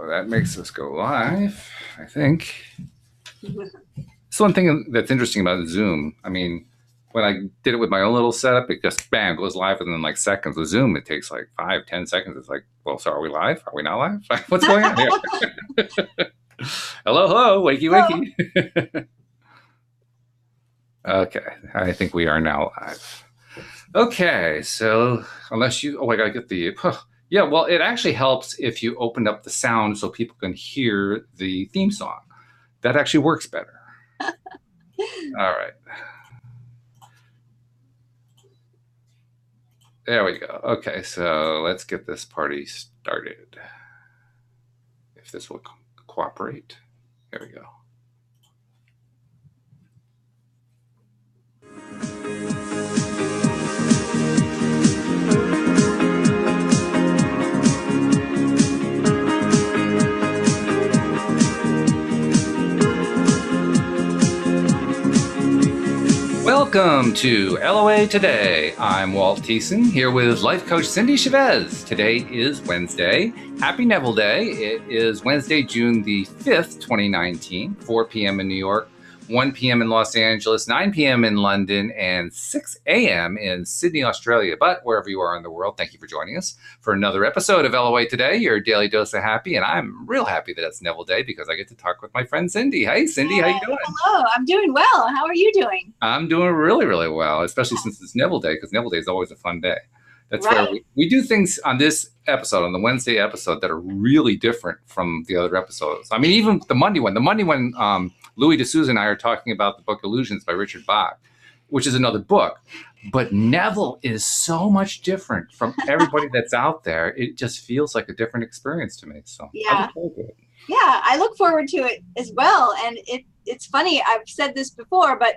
that makes us go live, I think. So one thing that's interesting about Zoom, I mean, when I did it with my own little setup, it just, bam, goes live within like seconds. With Zoom, it takes like 5-10 seconds. It's like, well, so are we live? Are we not live? What's going on here? Hello, wakey, wakey. Okay, I think we are now live. Okay, so unless you, I gotta get the, yeah, well, it actually helps if you open up the sound so people can hear the theme song. That actually works better. All right. There we go. Okay, so let's get this party started. If this will cooperate. There we go. Welcome to LOA Today. I'm Walt Thiessen here with life coach Cindy Chavez. Today is Wednesday. Happy Neville Day. It is Wednesday, June the 5th, 2019, 4 p.m. in New York, 1 p.m. in Los Angeles, 9 p.m. in London, and 6 a.m. in Sydney, Australia. But wherever you are in the world, thank you for joining us for another episode of LOA Today, your daily dose of happy. And I'm real happy that it's Neville Day because I get to talk with my friend Cindy. Hey, Cindy, how you doing? Hello, I'm doing well. How are you doing? I'm doing really, really well, especially since it's Neville Day, because Neville Day is always a fun day. That's right. where we do things on this episode, on the Wednesday episode, that are really different from the other episodes. I mean, even the Monday one, Louis D'Souza and I are talking about the book Illusions by Richard Bach, which is another book. But Neville is so much different from everybody that's out there. It just feels like a different experience to me. So yeah, I look forward to it as well. And it's funny, I've said this before, but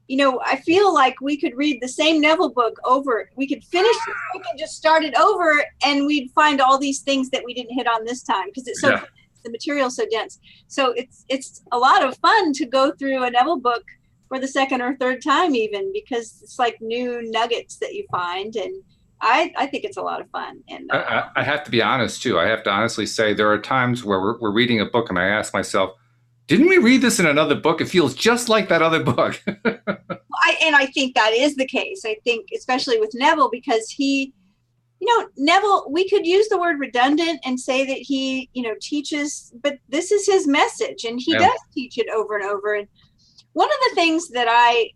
you know, I feel like we could read the same Neville book over. We could finish it. We could just start it over, and we'd find all these things that we didn't hit on this time because it's so the material's so dense. So it's a lot of fun to go through a Neville book for the second or third time, even because it's like new nuggets that you find, and I think it's a lot of fun. And I have to be honest too. I have to honestly say there are times where we're reading a book, and I ask myself, didn't we read this in another book? It feels just like that other book. I think that is the case. I think especially with Neville, because he, Neville, we could use the word redundant and say that he, teaches, but this is his message, and he does teach it over and over. And one of the things that I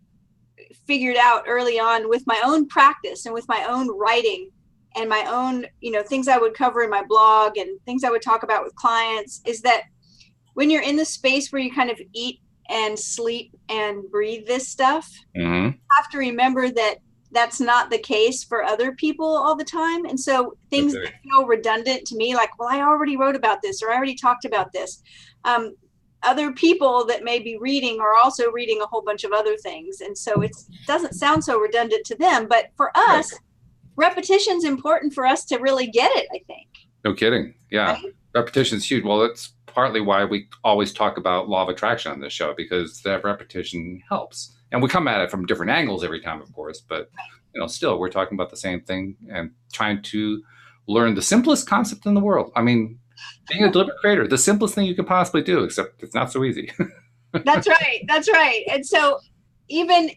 figured out early on with my own practice and with my own writing and my own, things I would cover in my blog and things I would talk about with clients is that when you're in the space where you kind of eat and sleep and breathe this stuff, you have to remember that that's not the case for other people all the time. And so things that feel redundant to me, like, well, I already wrote about this, or I already talked about this. Other people that may be reading are also reading a whole bunch of other things. And so it doesn't sound so redundant to them. But for us, repetition's important for us to really get it, I think. No kidding. Yeah. Right? Repetition's huge. Well, it's partly why we always talk about law of attraction on this show, because that repetition helps. And we come at it from different angles every time, of course, but still we're talking about the same thing and trying to learn the simplest concept in the world. I mean, being a deliberate creator, the simplest thing you could possibly do, except it's not so easy. That's right. And so even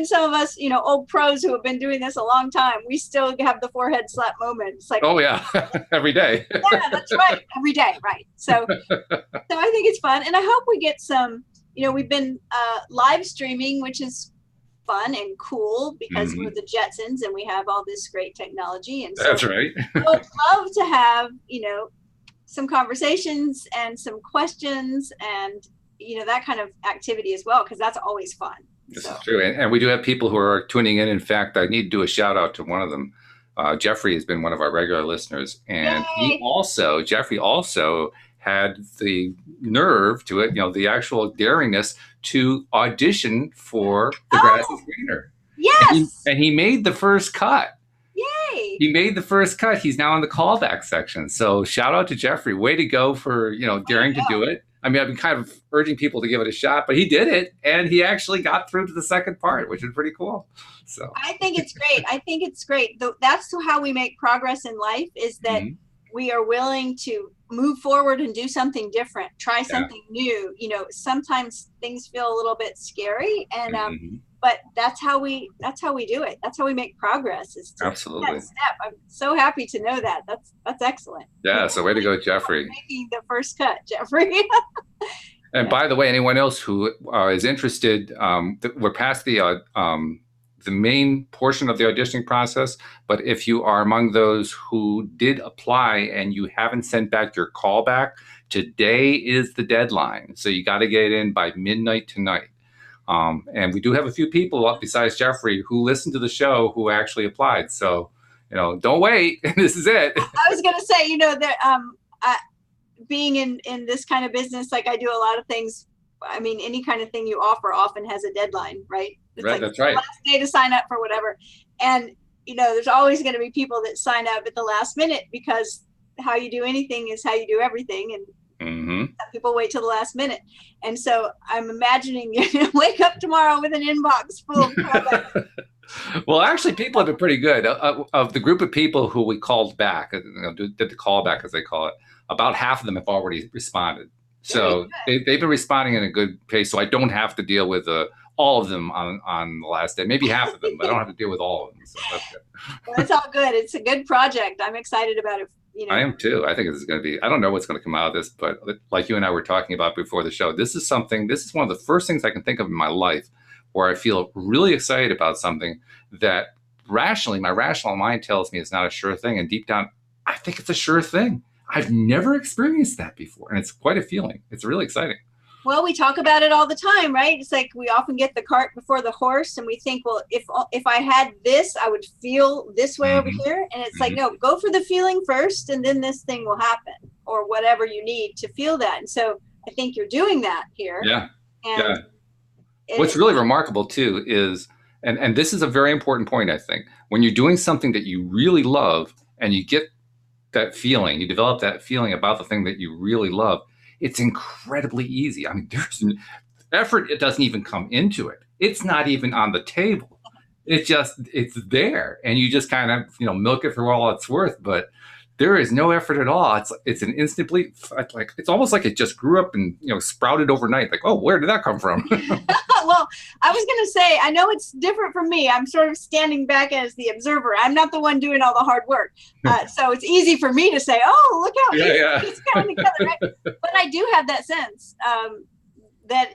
some of us, old pros who have been doing this a long time, we still have the forehead slap moment. It's like, oh yeah, every day. Yeah, that's right. Every day. Right. So I think it's fun. And I hope we get some, we've been live streaming, which is fun and cool because we're the Jetsons and we have all this great technology. And so that's right. I would love to have, some conversations and some questions and, that kind of activity as well, because that's always fun. This is true. And we do have people who are tuning in. In fact, I need to do a shout out to one of them. Jeffrey has been one of our regular listeners. And Jeffrey also had the nerve to it, the actual daringness to audition for The Grass is Greener. Yes. And he made the first cut. Yay. He made the first cut. He's now in the callback section. So shout out to Jeffrey. Way to go for, daring to do it. I mean, I've been kind of urging people to give it a shot, but he did it, and he actually got through to the second part, which is pretty cool. So I think it's great. That's how we make progress in life, is that we are willing to move forward and do something different, try something new. You know, sometimes things feel a little bit scary, and but that's how we do it. That's how we make progress, is to Absolutely. take that step. I'm so happy to know that. That's excellent. Yeah, so way to go, Jeffrey. Making the first cut, Jeffrey. And by the way, anyone else who is interested, we're past the main portion of the auditioning process. But if you are among those who did apply and you haven't sent back your callback, today is the deadline. So you got to get it in by midnight tonight. And we do have a few people besides Jeffrey who listened to the show who actually applied. So, you know, don't wait. This is it. I was going to say, you know, that being in this kind of business, like I do a lot of things. I mean, any kind of thing you offer often has a deadline, right? It's right, like that's right. Last day to sign up for whatever. And, you know, there's always going to be people that sign up at the last minute, because how you do anything is how you do everything. And some people wait till the last minute. And so I'm imagining you wake up tomorrow with an inbox full of callbacks. Well, actually, people have been pretty good. Of the group of people who we called back, you know, did the callback, as they call it, about half of them have already responded. So they've been responding in a good pace. So I don't have to deal with all of them on the last day. Maybe half of them, but I don't have to deal with all of them. So that's good. Well, it's all good. It's a good project. I'm excited about it. You know. I am too. I think this is going to be, I don't know what's going to come out of this, but like you and I were talking about before the show, this is one of the first things I can think of in my life where I feel really excited about something that rationally, my rational mind tells me it's not a sure thing. And deep down, I think it's a sure thing. I've never experienced that before. And it's quite a feeling. It's really exciting. Well, we talk about it all the time, right? It's like we often get the cart before the horse, and we think, well, if I had this, I would feel this way over here. And it's like, no, go for the feeling first, and then this thing will happen, or whatever you need to feel that. And so I think you're doing that here. Yeah. And what's really remarkable too is, and this is a very important point, I think, when you're doing something that you really love and you get that feeling, you develop that feeling about the thing that you really love, it's incredibly easy. I mean, there's effort, it doesn't even come into it. It's not even on the table. It's there. And you just kind of, you know, milk it for all it's worth, but there is no effort at all. It's an instantly, like, it's almost like it just grew up and, you know, sprouted overnight. Like, oh, where did that come from? Well, I was going to say, I know it's different from me. I'm sort of standing back as the observer. I'm not the one doing all the hard work. So it's easy for me to say, oh, look how it's coming together. Right? But I do have that sense that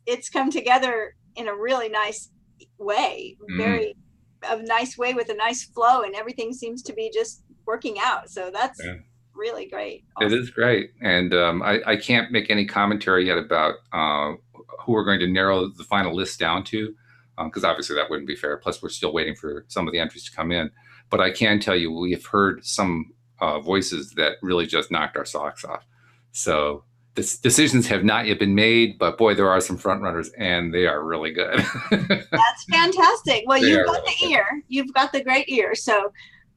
it's come together in a really nice way, a nice way with a nice flow, and everything seems to be just working out. So that's really great. Awesome. It is great. And I can't make any commentary yet about who we're going to narrow the final list down to, because obviously that wouldn't be fair. Plus, we're still waiting for some of the entries to come in. But I can tell you, we have heard some voices that really just knocked our socks off. So decisions have not yet been made, but boy, there are some front runners, and they are really good. That's fantastic. Well, you've got the ear. You've got the great ear. So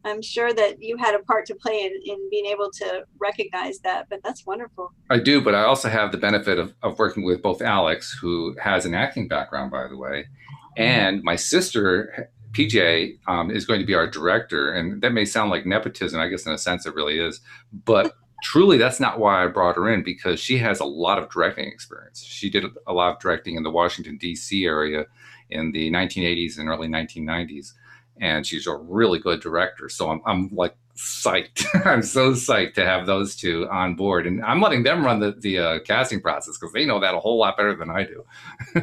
I'm sure that you had a part to play in being able to recognize that, but that's wonderful. I do, but I also have the benefit of working with both Alex, who has an acting background, by the way, and my sister, PJ, is going to be our director. And that may sound like nepotism. I guess in a sense it really is. But truly, that's not why I brought her in, because she has a lot of directing experience. She did a lot of directing in the Washington, D.C. area in the 1980s and early 1990s. And she's a really good director. So I'm like psyched. I'm so psyched to have those two on board. And I'm letting them run the casting process, because they know that a whole lot better than I do.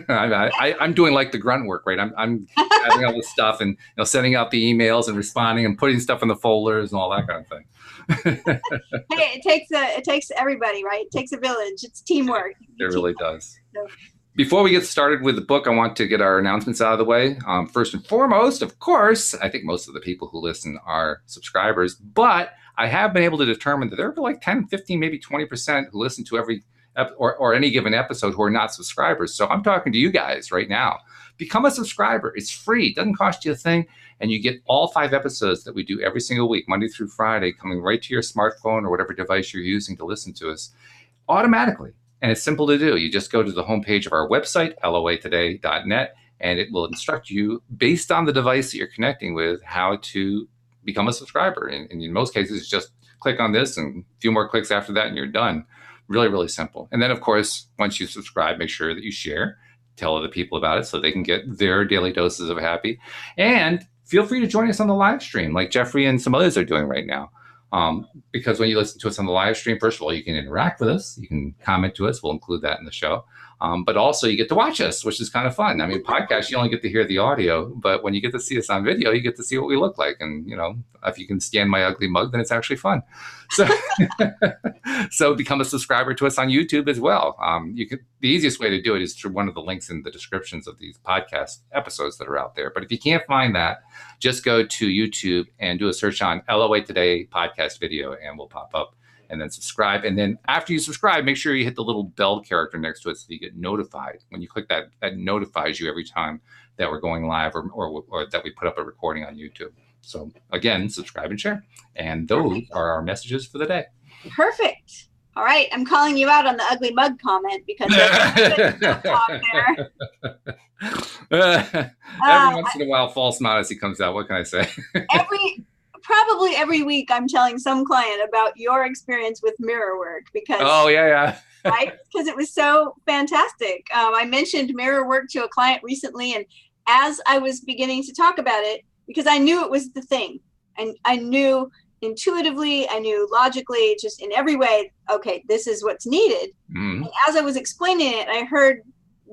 I'm doing like the grunt work, right? I'm having all this stuff and, you know, sending out the emails and responding and putting stuff in the folders and all that kind of thing. Hey, it takes everybody, right? It takes a village. It's teamwork. It really does. So. Before we get started with the book, I want to get our announcements out of the way. First and foremost, of course, I think most of the people who listen are subscribers, but I have been able to determine that there are like 10, 15, maybe 20% who listen to every or any given episode who are not subscribers. So I'm talking to you guys right now. Become a subscriber. It's free. It doesn't cost you a thing. And you get all 5 episodes that we do every single week, Monday through Friday, coming right to your smartphone or whatever device you're using to listen to us automatically. And it's simple to do. You just go to the homepage of our website, loatoday.net, and it will instruct you based on the device that you're connecting with how to become a subscriber. And in most cases, it's just click on this and a few more clicks after that and you're done. Really, really simple. And then, of course, once you subscribe, make sure that you share, tell other people about it so they can get their daily doses of happy. And feel free to join us on the live stream like Jeffrey and some others are doing right now. Because when you listen to us on the live stream, first of all, you can interact with us. You can comment to us. We'll include that in the show. But also you get to watch us, which is kind of fun. I mean, podcasts, you only get to hear the audio, but when you get to see us on video, you get to see what we look like. And, you know, if you can stand my ugly mug, then it's actually fun. So, so become a subscriber to us on YouTube as well. The easiest way to do it is through one of the links in the descriptions of these podcast episodes that are out there. But if you can't find that, just go to YouTube and do a search on LOA Today podcast video and we'll pop up. And then subscribe. And then after you subscribe, make sure you hit the little bell character next to it so you get notified. When you click that, that notifies you every time that we're going live or that we put up a recording on YouTube. So again, subscribe and share. And those are our messages for the day. Perfect. All right. I'm calling you out on the ugly mug comment because there's there. Every once in a while, false modesty comes out. What can I say? Probably every week I'm telling some client about your experience with mirror work because right, because it was so fantastic. I mentioned mirror work to a client recently, and as I was beginning to talk about it, because I knew it was the thing, and I knew intuitively, I knew logically, just in every way, okay, this is what's needed. And as I was explaining it, I heard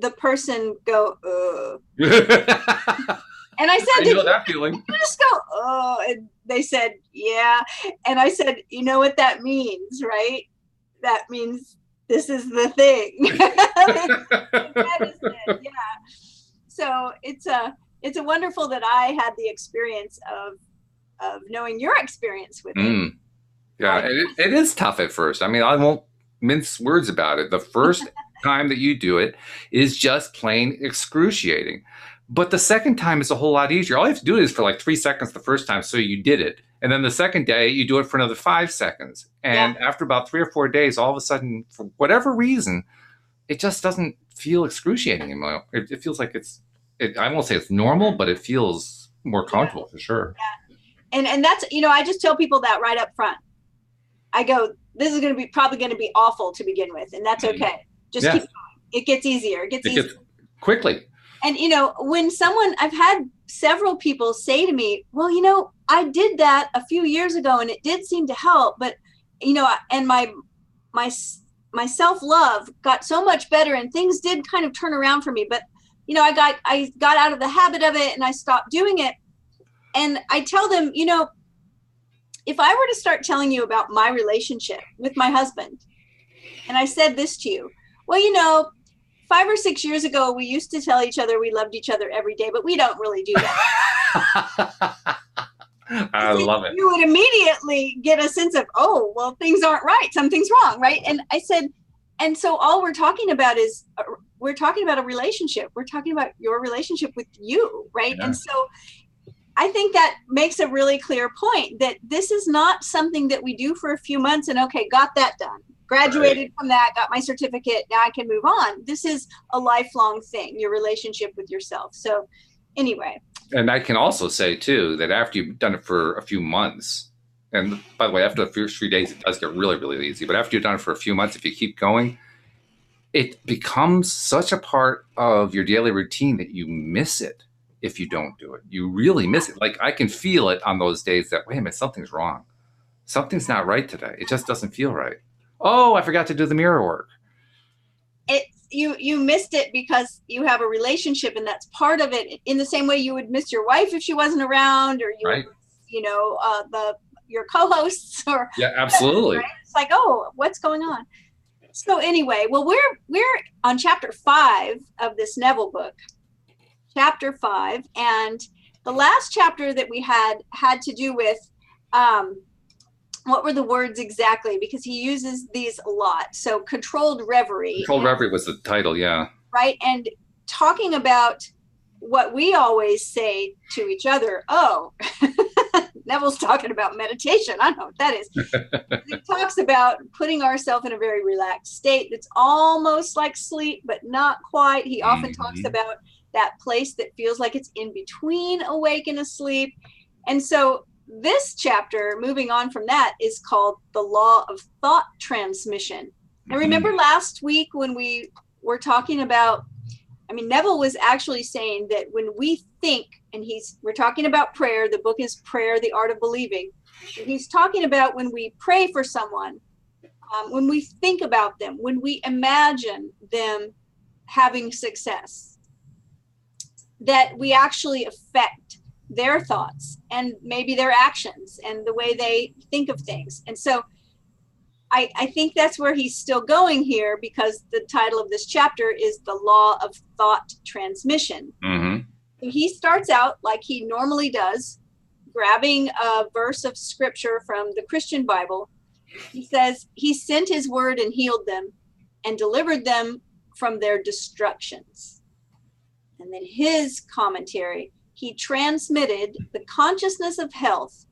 the person go, and I said, I know that feeling. You just go, oh, and they said, yeah. And I said, you know what that means, right? That means this is the thing. Yeah. So it's a wonderful that I had the experience of knowing your experience with it. Yeah, it is tough at first. I mean, I won't mince words about it. The first time that you do it is just plain excruciating. But the second time is a whole lot easier. All you have to do is for like 3 seconds the first time, so you did it. And then the second day, you do it for another 5 seconds. And after about 3 or 4 days, all of a sudden, for whatever reason, it just doesn't feel excruciating anymore. It feels like I won't say it's normal, but it feels more comfortable for sure. Yeah. And that's, I just tell people that right up front. I go, this is going to be probably going to be awful to begin with, and that's okay. Just keep going. It gets easier. It gets quickly. And, when I've had several people say to me, well, I did that a few years ago and it did seem to help, but, and my self-love got so much better and things did kind of turn around for me. But, I got out of the habit of it and I stopped doing it. And I tell them, if I were to start telling you about my relationship with my husband, and I said this to you, well, 5 or 6 years ago, we used to tell each other we loved each other every day, but we don't really do that. I love it. You would immediately get a sense of, oh, well, things aren't right. Something's wrong, right? And I said, and so all we're talking about is, we're talking about a relationship. We're talking about your relationship with you, right? Yeah. And so I think that makes a really clear point that this is not something that we do for a few months and, okay, got that done. Graduated from that, got my certificate, now I can move on. This is a lifelong thing, your relationship with yourself. So anyway. And I can also say, too, that after you've done it for a few months, and by the way, after the first 3 days, it does get really, really easy. But after you've done it for a few months, if you keep going, it becomes such a part of your daily routine that you miss it if you don't do it. You really miss it. Like I can feel it on those days that, wait a minute, something's wrong. Something's not right today. It just doesn't feel right. Oh, I forgot to do the mirror work. You missed it because you have a relationship and that's part of it. In the same way you would miss your wife if she wasn't around, or you would, your co-hosts or absolutely. Right? It's like, oh, what's going on? So anyway, well, we're on chapter 5 of this Neville book, chapter 5, and the last chapter that we had to do with what were the words exactly? Because he uses these a lot. So controlled reverie. Controlled reverie was the title, yeah. Right. And talking about what we always say to each other. Oh, Neville's talking about meditation. I know what that is. He talks about putting ourselves in a very relaxed state that's almost like sleep, but not quite. He often talks about that place that feels like it's in between awake and asleep. And so this chapter, moving on from that, is called the law of thought transmission. And remember last week when we were talking about, Neville was actually saying that when we think, and we're talking about prayer, the book is Prayer, the Art of Believing. And he's talking about when we pray for someone, when we think about them, when we imagine them having success, that we actually affect their thoughts and maybe their actions and the way they think of things. And so I think that's where he's still going here, because the title of this chapter is the law of thought transmission. Mm-hmm. So he starts out like he normally does, grabbing a verse of scripture from the Christian Bible. He says, he sent his word and healed them and delivered them from their destructions. And then his commentary, he transmitted the consciousness of health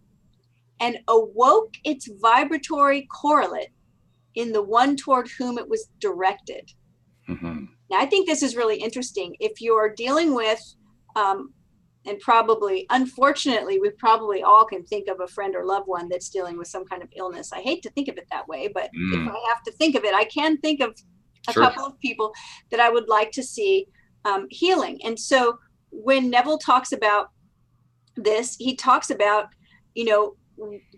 and awoke its vibratory correlate in the one toward whom it was directed. Mm-hmm. Now, I think this is really interesting. If you're dealing with, and probably, unfortunately, we probably all can think of a friend or loved one that's dealing with some kind of illness. I hate to think of it that way, but if I have to think of it, I can think of a couple of people that I would like to see healing. And so when Neville talks about this, he talks about,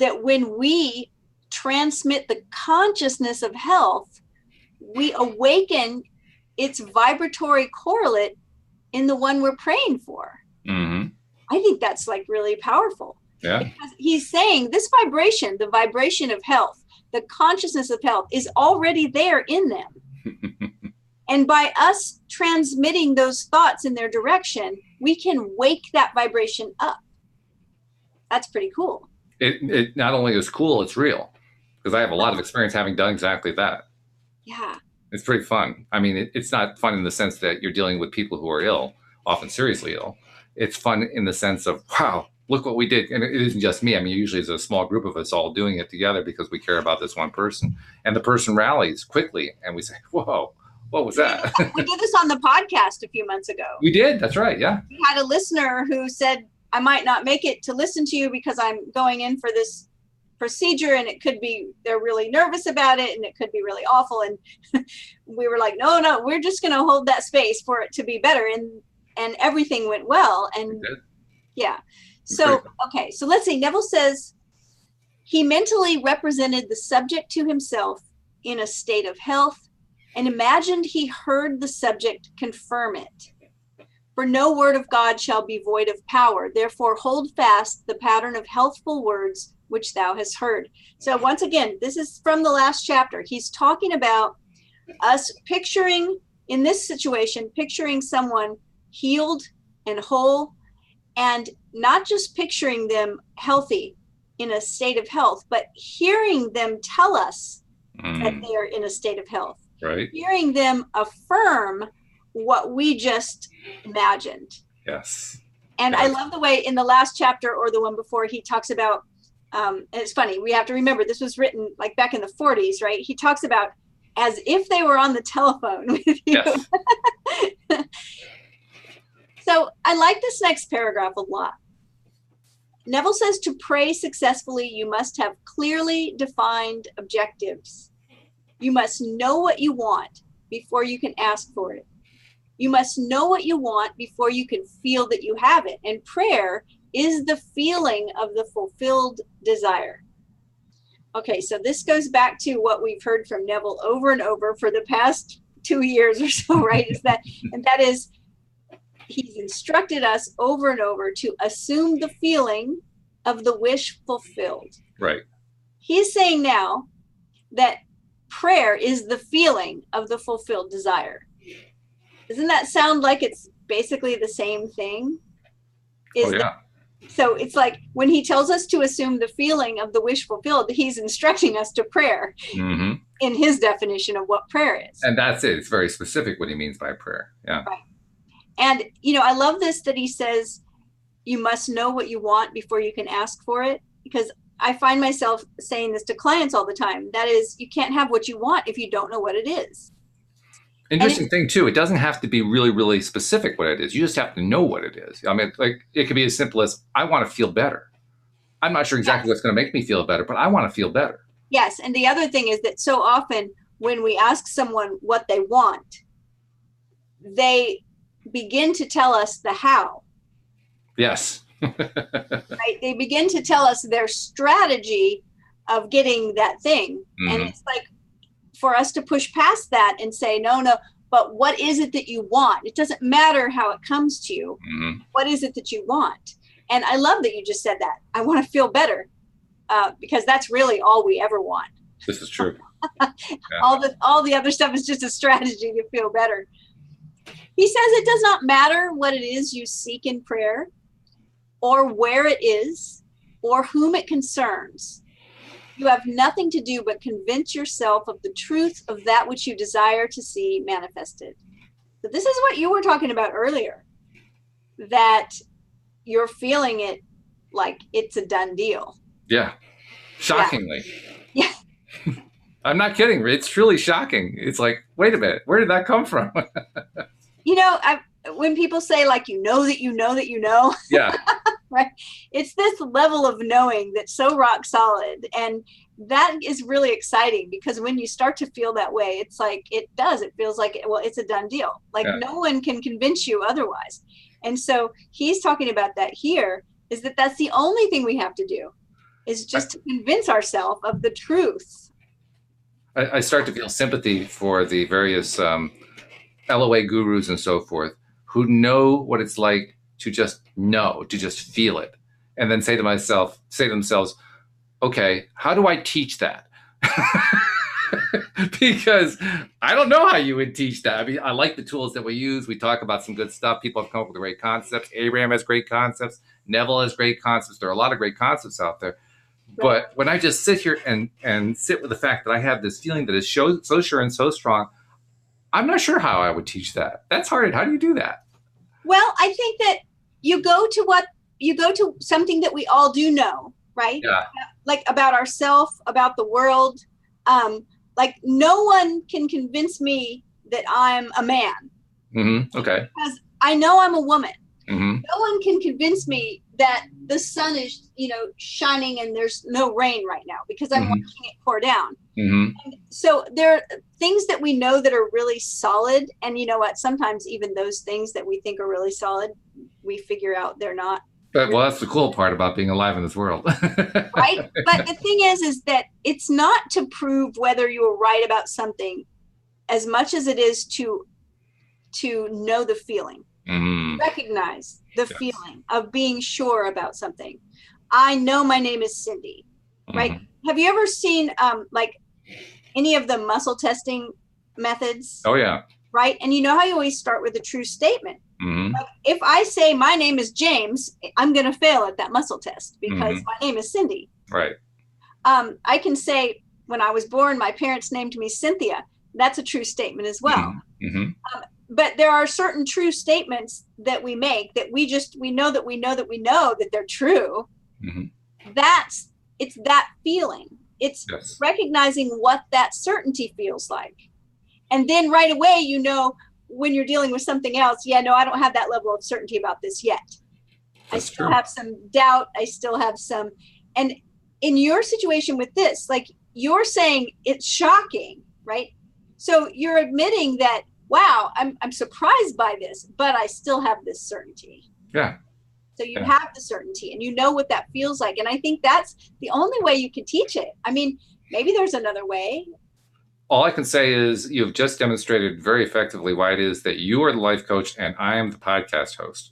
that when we transmit the consciousness of health, we awaken its vibratory correlate in the one we're praying for. Mm-hmm. I think that's like really powerful. Yeah. Because he's saying this vibration, the vibration of health, the consciousness of health, is already there in them. And by us transmitting those thoughts in their direction, we can wake that vibration up. That's pretty cool. It not only is cool, it's real, because I have a lot of experience having done exactly that. Yeah. It's pretty fun. It's not fun in the sense that you're dealing with people who are ill, often seriously ill. It's fun in the sense of, wow, look what we did. And it isn't just me. Usually it's a small group of us all doing it together because we care about this one person. And the person rallies quickly and we say, whoa, what was that? We did this on the podcast a few months ago. We did. That's right. Yeah. We had a listener who said, I might not make it to listen to you because I'm going in for this procedure, and it could be they're really nervous about it and it could be really awful. And we were like, no, we're just going to hold that space for it to be better. And everything went well. And yeah. So, okay. So let's see. Neville says he mentally represented the subject to himself in a state of health and imagined he heard the subject confirm it. For no word of God shall be void of power. Therefore, hold fast the pattern of healthful words which thou hast heard. So once again, this is from the last chapter. He's talking about us picturing, in this situation, picturing someone healed and whole, and not just picturing them healthy in a state of health, but hearing them tell us that they are in a state of health. Right. Hearing them affirm what we just imagined. Yes. And I love the way in the last chapter or the one before, he talks about, and it's funny, we have to remember this was written like back in the 40s, right? He talks about as if they were on the telephone with you. Yes. So I like this next paragraph a lot. Neville says to pray successfully, you must have clearly defined objectives. You must know what you want before you can ask for it. You must know what you want before you can feel that you have it. And prayer is the feeling of the fulfilled desire. Okay, so this goes back to what we've heard from Neville over and over for the past 2 years or so, right? And that is, he's instructed us over and over to assume the feeling of the wish fulfilled. Right. He's saying now that prayer is the feeling of the fulfilled desire. Doesn't that sound like it's basically the same thing? So it's like when he tells us to assume the feeling of the wish fulfilled, he's instructing us to prayer in his definition of what prayer is. And that's it. It's very specific what he means by prayer. Yeah. Right. And, I love this, that he says, you must know what you want before you can ask for it, because I find myself saying this to clients all the time. That is, you can't have what you want if you don't know what it is. Interesting thing too, it doesn't have to be really, really specific what it is. You just have to know what it is. It could be as simple as, I want to feel better. I'm not sure exactly what's going to make me feel better, but I want to feel better. Yes. And the other thing is that so often when we ask someone what they want, they begin to tell us the how. Yes. Right? They begin to tell us their strategy of getting that thing. Mm-hmm. And it's like for us to push past that and say, no, but what is it that you want? It doesn't matter how it comes to you. Mm-hmm. What is it that you want? And I love that you just said that. I want to feel better, because that's really all we ever want. This is true. Yeah. All the other stuff is just a strategy to feel better. He says it does not matter what it is you seek in prayer, or where it is, or whom it concerns. You have nothing to do but convince yourself of the truth of that which you desire to see manifested. So this is what you were talking about earlier, that you're feeling it like it's a done deal. Yeah. Shockingly. Yeah. I'm not kidding. It's truly shocking. It's like, wait a minute, where did that come from? When people say like, you know that you know that you know. Yeah. Right. It's this level of knowing that's so rock solid. And that is really exciting, because when you start to feel that way, it's like, it feels like, well, it's a done deal. Like no one can convince you otherwise. And so he's talking about that here, is that that's the only thing we have to do, is just to convince ourselves of the truth. I start to feel sympathy for the various LOA gurus and so forth who know what it's like to just know, to just feel it, and then say to themselves, okay, how do I teach that? Because I don't know how you would teach that. I mean, I like the tools that we use. We talk about some good stuff. People have come up with great concepts. Abraham has great concepts. Neville has great concepts. There are a lot of great concepts out there. But when I just sit here and sit with the fact that I have this feeling that is so sure and so strong, I'm not sure how I would teach that. That's hard. How do you do that? Well, I think that you go to something that we all do know, right? Yeah. Like about ourselves, about the world. Like no one can convince me that I'm a man. Mm-hmm. Okay. Because I know I'm a woman. Mm-hmm. No one can convince me that the sun is, shining and there's no rain right now, because I'm watching it pour down. Mm-hmm. And so there are things that we know that are really solid. And you know what? Sometimes even those things that we think are really solid, we figure out they're not. But well, that's the cool part about being alive in this world. Right? But the thing is that it's not to prove whether you were right about something as much as it is to know the feeling. Mm-hmm. Recognize the feeling of being sure about something. I know my name is Cindy, right? Mm-hmm. Have you ever seen like any of the muscle testing methods? Oh, yeah. Right? And you know how you always start with a true statement. Mm-hmm. Like if I say my name is James, I'm going to fail at that muscle test because my name is Cindy. Right. I can say when I was born, my parents named me Cynthia. That's a true statement as well. Mm-hmm. But there are certain true statements that we make that we know that they're true. Mm-hmm. It's that feeling. It's recognizing what that certainty feels like. And then right away, when you're dealing with something else, I don't have that level of certainty about this yet. I still have some doubt. I still have some. And in your situation with this, like you're saying it's shocking, right? So you're admitting that, wow, I'm surprised by this, but I still have this certainty. Yeah. So you have the certainty and you know what that feels like. And I think that's the only way you can teach it. I mean, maybe there's another way. All I can say is you've just demonstrated very effectively why it is that you are the life coach and I am the podcast host.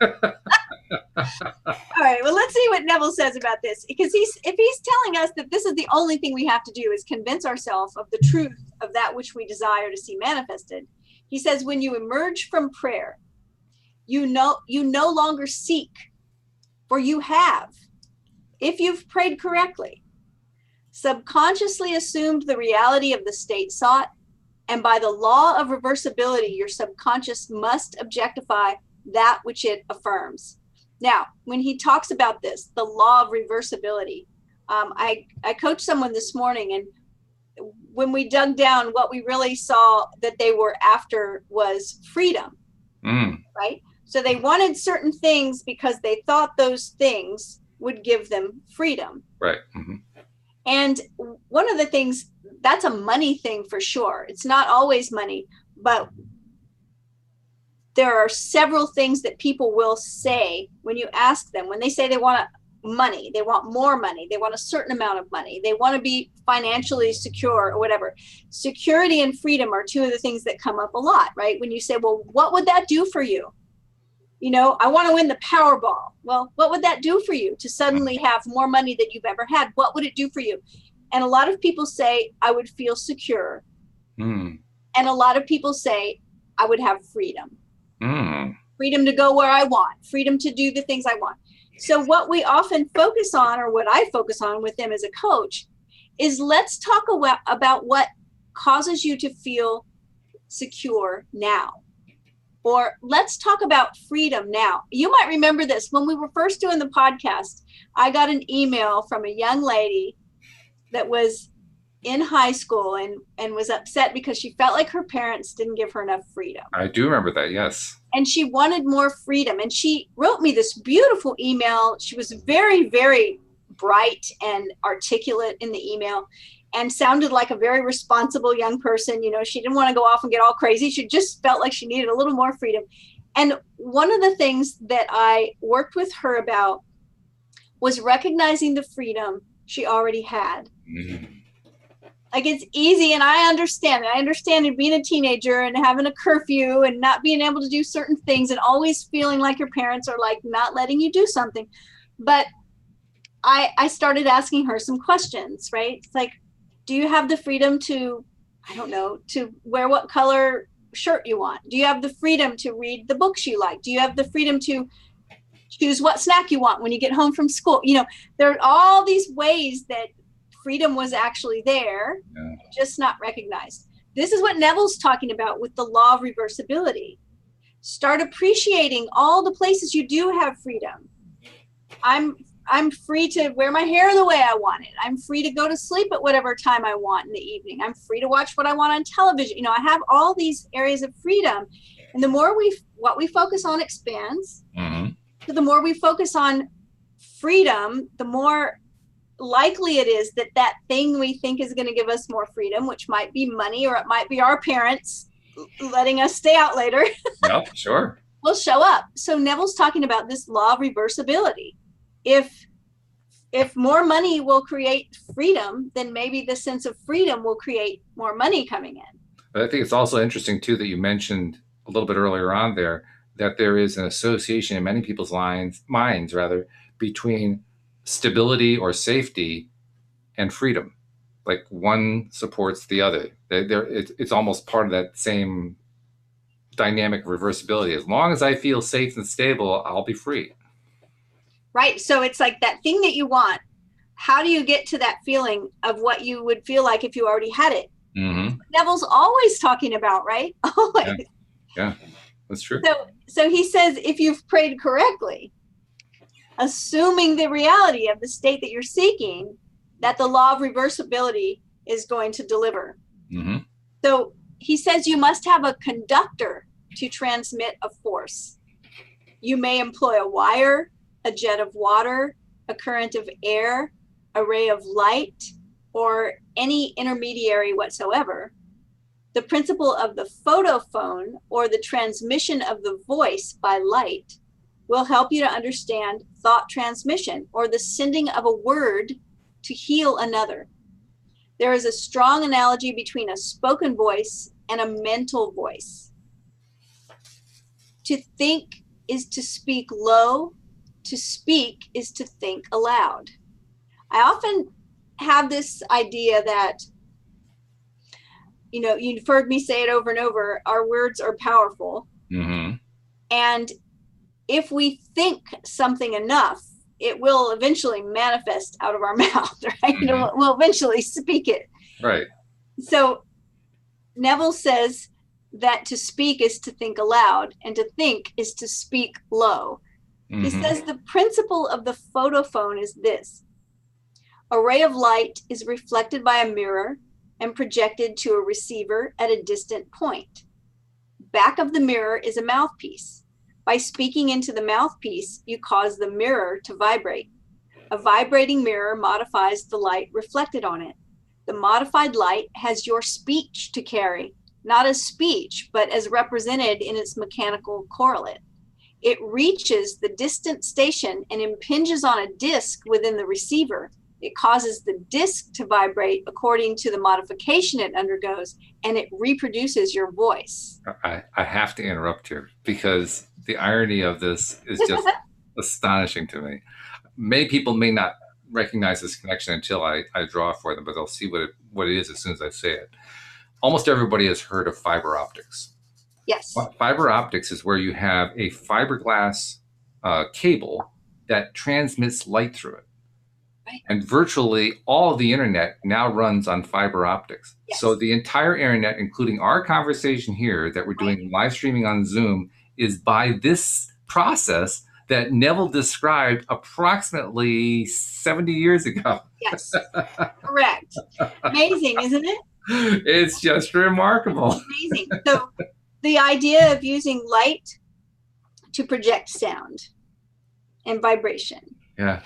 All right. Well, let's see what Neville says about this, because if he's telling us that this is the only thing we have to do is convince ourselves of the truth of that which we desire to see manifested. He says, when you emerge from prayer, you no longer seek, for you have, if you've prayed correctly, subconsciously assumed the reality of the state sought, and by the law of reversibility, your subconscious must objectify that which it affirms. Now, when he talks about this, the law of reversibility, I coached someone this morning, and when we dug down, what we really saw that they were after was freedom, right? So they wanted certain things because they thought those things would give them freedom. Right. Mm-hmm. And one of the things, that's a money thing for sure. It's not always money, but there are several things that people will say when you ask them, when they say they want money, they want more money, they want a certain amount of money, they want to be financially secure or whatever. Security and freedom are two of the things that come up a lot, right? When you say, well, what would that do for you? You know, I want to win the Powerball. Well, what would that do for you to suddenly have more money than you've ever had? What would it do for you? And a lot of people say, I would feel secure. And a lot of people say, I would have freedom. Freedom to go where I want, freedom to do the things I want. So what we often focus on, or what I focus on with them as a coach, is let's talk about what causes you to feel secure now. Or let's talk about freedom now. You might remember this. When we were first doing the podcast, I got an email from a young lady that was in high school and was upset because she felt like her parents didn't give her enough freedom. I do remember that, yes. And she wanted more freedom. And she wrote me this beautiful email. She was very, very bright and articulate in the email and sounded like a very responsible young person. You know, she didn't want to go off and get all crazy. She just felt like she needed a little more freedom. And one of the things that I worked with her about was recognizing the freedom she already had. Like, it's easy, and I understand it. I understand it, being a teenager and having a curfew and not being able to do certain things and always feeling like your parents are like not letting you do something. But I started asking her some questions, right? It's like, do you have the freedom to, I don't know, to wear what color shirt you want? Do you have the freedom to read the books you like? Do you have the freedom to choose what snack you want when you get home from school? You know, there are all these ways that freedom was actually there, just not recognized. This is what Neville's talking about with the law of reversibility. Start appreciating all the places you do have freedom. I'm free to wear my hair the way I want it. I'm free to go to sleep at whatever time I want in the evening. I'm free to watch what I want on television. You know, I have all these areas of freedom. And the more what we focus on expands. So the more we focus on freedom, the more likely it is that that thing we think is going to give us more freedom, which might be money, or it might be our parents letting us stay out later. Yep, sure. Will show up. So Neville's talking about this law of reversibility. If more money will create freedom, then maybe the sense of freedom will create more money coming in. But I think it's also interesting too that you mentioned a little bit earlier on there that there is an association in many people's minds between stability or safety and freedom. Like one supports the other. It's almost part of that same dynamic reversibility. As long as I feel safe and stable, I'll be free. Right. So it's like that thing that you want. How do you get to that feeling of what you would feel like if you already had it? Neville's always talking about, right? Always. Yeah, that's true. So he says, if you've prayed correctly, assuming the reality of the state that you're seeking, that the law of reversibility is going to deliver. So he says you must have a conductor to transmit a force. You may employ a wire, a jet of water, a current of air, a ray of light, or any intermediary whatsoever. The principle of the photophone, or the transmission of the voice by light, will help you to understand thought transmission, or the sending of a word to heal another. There is a strong analogy between a spoken voice and a mental voice. To think is to speak low. To speak is to think aloud. I often have this idea that, you know, you've heard me say it over and over, our words are powerful. And if we think something enough, it will eventually manifest out of our mouth, right? We'll eventually speak it. Right. So Neville says that to speak is to think aloud, and to think is to speak low. He says the principle of the photophone is this. A ray of light is reflected by a mirror and projected to a receiver at a distant point. Back of the mirror is a mouthpiece. By speaking into the mouthpiece, you cause the mirror to vibrate. A vibrating mirror modifies the light reflected on it. The modified light has your speech to carry, not as speech, but as represented in its mechanical correlate. It reaches the distant station and impinges on a disc within the receiver. It causes the disc to vibrate according to the modification it undergoes, and it reproduces your voice. I have to interrupt here because the irony of this is just astonishing to me. Many people may not recognize this connection until I draw for them, but they'll see what it is as soon as I say it. Almost everybody has heard of fiber optics. Yes. Fiber optics is where you have a fiberglass cable that transmits light through it. Right. And virtually all of the internet now runs on fiber optics. Yes. So the entire internet, including our conversation here that we're doing live streaming on Zoom, is by this process that Neville described approximately 70 years ago. Yes, correct. Amazing, isn't it? It's just remarkable. Amazing. So the idea of using light to project sound and vibration. Yeah.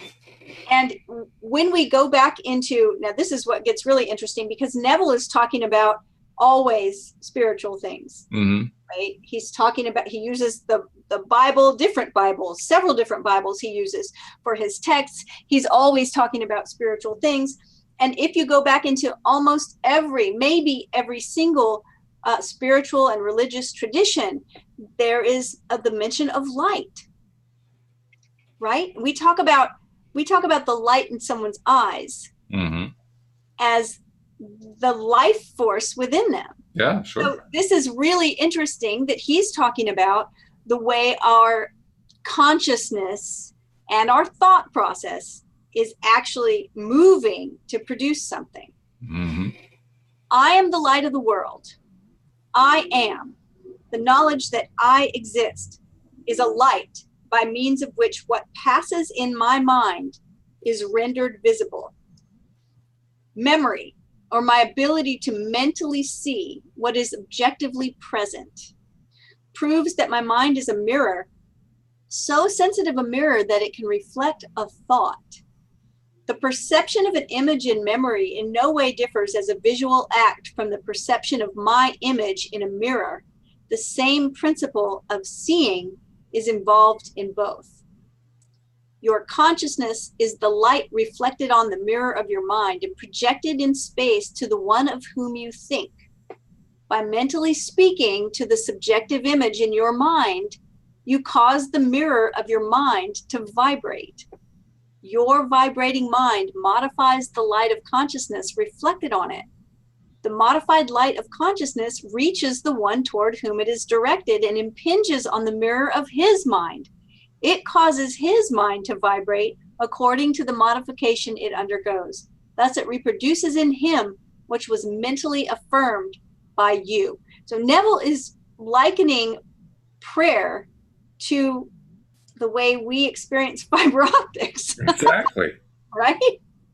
And when we go back into, now this is what gets really interesting, because Neville is talking about always spiritual things, right? He's talking about, he uses the Bible, different Bibles, several different Bibles he uses for his texts. He's always talking about spiritual things. And if you go back into almost maybe every single spiritual and religious tradition, there is the mention of light, right? We talk about the light in someone's eyes as the life force within them. Yeah, sure. So this is really interesting that he's talking about the way our consciousness and our thought process is actually moving to produce something. I am the light of the world. I am. The knowledge that I exist is a light by means of which what passes in my mind is rendered visible. Memory, or my ability to mentally see what is objectively present, proves that my mind is a mirror, so sensitive a mirror that it can reflect a thought. The perception of an image in memory in no way differs as a visual act from the perception of my image in a mirror. The same principle of seeing is involved in both. Your consciousness is the light reflected on the mirror of your mind and projected in space to the one of whom you think. By mentally speaking to the subjective image in your mind, you cause the mirror of your mind to vibrate. Your vibrating mind modifies the light of consciousness reflected on it. The modified light of consciousness reaches the one toward whom it is directed and impinges on the mirror of his mind. It causes his mind to vibrate according to the modification it undergoes. Thus it reproduces in him which was mentally affirmed by you. So Neville is likening prayer to the way we experience fiber optics. Exactly. Right?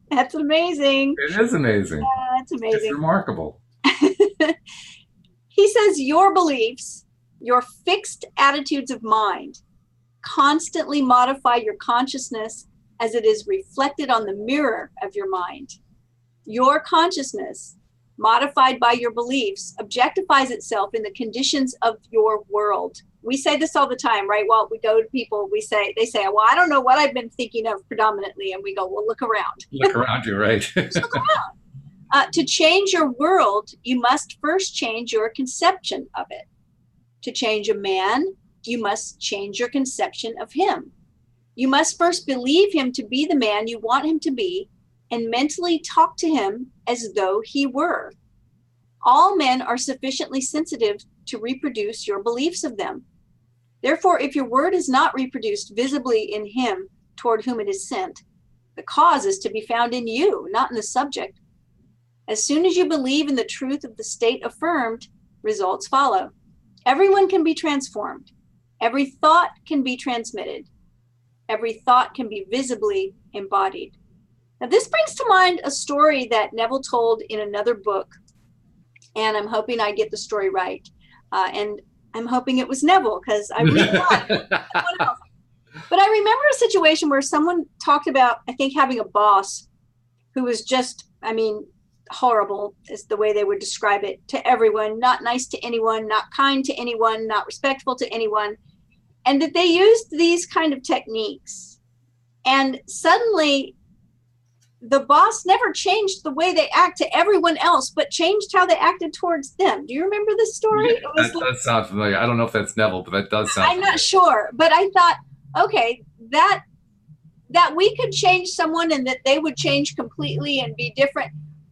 That's amazing. It is amazing. That's amazing. It's remarkable. He says your beliefs, your fixed attitudes of mind, constantly modify your consciousness as it is reflected on the mirror of your mind. Your consciousness, modified by your beliefs, objectifies itself in the conditions of your world. We say this all the time, right? Well, we go to people, they say, well, I don't know what I've been thinking of predominantly. And we go, well, look around. Look around you, right? Just look around. To change your world, you must first change your conception of it. To change a man, you must change your conception of him. You must first believe him to be the man you want him to be and mentally talk to him as though he were. All men are sufficiently sensitive to reproduce your beliefs of them. Therefore, if your word is not reproduced visibly in him toward whom it is sent, the cause is to be found in you, not in the subject. As soon as you believe in the truth of the state affirmed, results follow. Everyone can be transformed. Every thought can be transmitted. Every thought can be visibly embodied. Now, this brings to mind a story that Neville told in another book, and I'm hoping I get the story right. And I'm hoping it was Neville, because I really want someone else. But I remember a situation where someone talked about, I think, having a boss who was just, I mean, horrible is the way they would describe it, to everyone, not nice to anyone, not kind to anyone, not respectful to anyone. And that they used these kind of techniques. And suddenly the boss never changed the way they act to everyone else, but changed how they acted towards them. Do you remember this story? Yeah, that does sound familiar. I don't know if that's Neville, but that does sound I'm familiar. not sure, but I thought, okay, that we could change someone and that they would change completely and be different.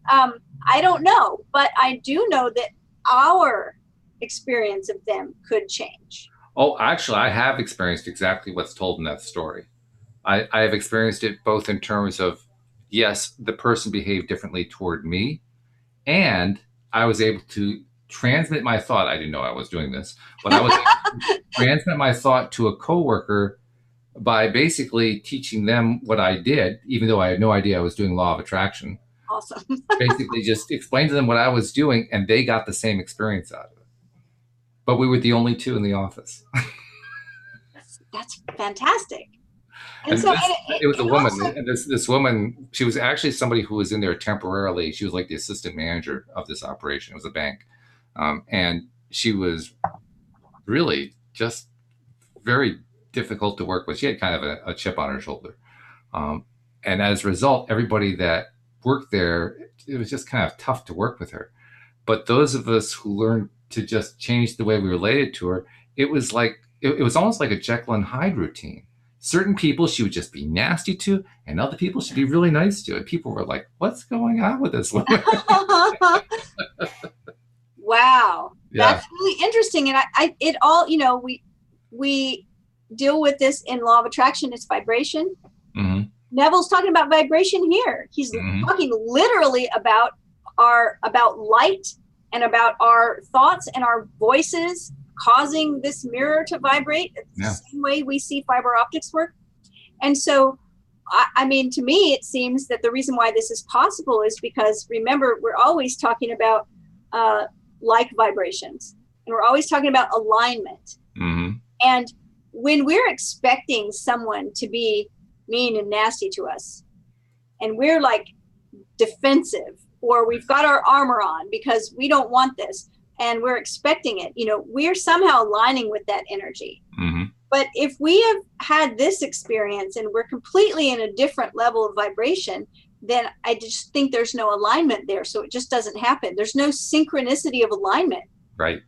I don't know, but I do know that our experience of them could change. Oh, actually, I have experienced exactly what's told in that story. I have experienced it both in terms of, yes, the person behaved differently toward me, and I was able to transmit my thought. I didn't know I was doing this, but I was able to transmit my thought to a coworker by basically teaching them what I did, even though I had no idea I was doing law of attraction. Awesome. Basically just explained to them what I was doing, and they got the same experience out of it. But we were the only two in the office. That's fantastic. And so it was a woman, also, and this woman, she was actually somebody who was in there temporarily. She was like the assistant manager of this operation. It was a bank. And she was really just very difficult to work with. She had kind of a chip on her shoulder. And as a result, everybody that worked there, it was just kind of tough to work with her. But those of us who learned to just change the way we related to her, it was like, it was almost like a Jekyll and Hyde routine. Certain people she would just be nasty to, and other people she'd be really nice to. And people were like, what's going on with this woman? Wow. Yeah. That's really interesting. And it all, you know, we deal with this in law of attraction. It's vibration. Mm-hmm. Neville's talking about vibration here. He's talking literally about light and about our thoughts and our voices causing this mirror to vibrate. It's the same way we see fiber optics work. And so, I mean, to me, it seems that the reason why this is possible is because, remember, we're always talking about like vibrations, and we're always talking about alignment. Mm-hmm. And when we're expecting someone to be mean and nasty to us, and we're like defensive, or we've got our armor on because we don't want this, and we're expecting it, you know, we're somehow aligning with that energy. Mm-hmm. But if we have had this experience and we're completely in a different level of vibration, then I just think there's no alignment there. So it just doesn't happen. There's no synchronicity of alignment. Right.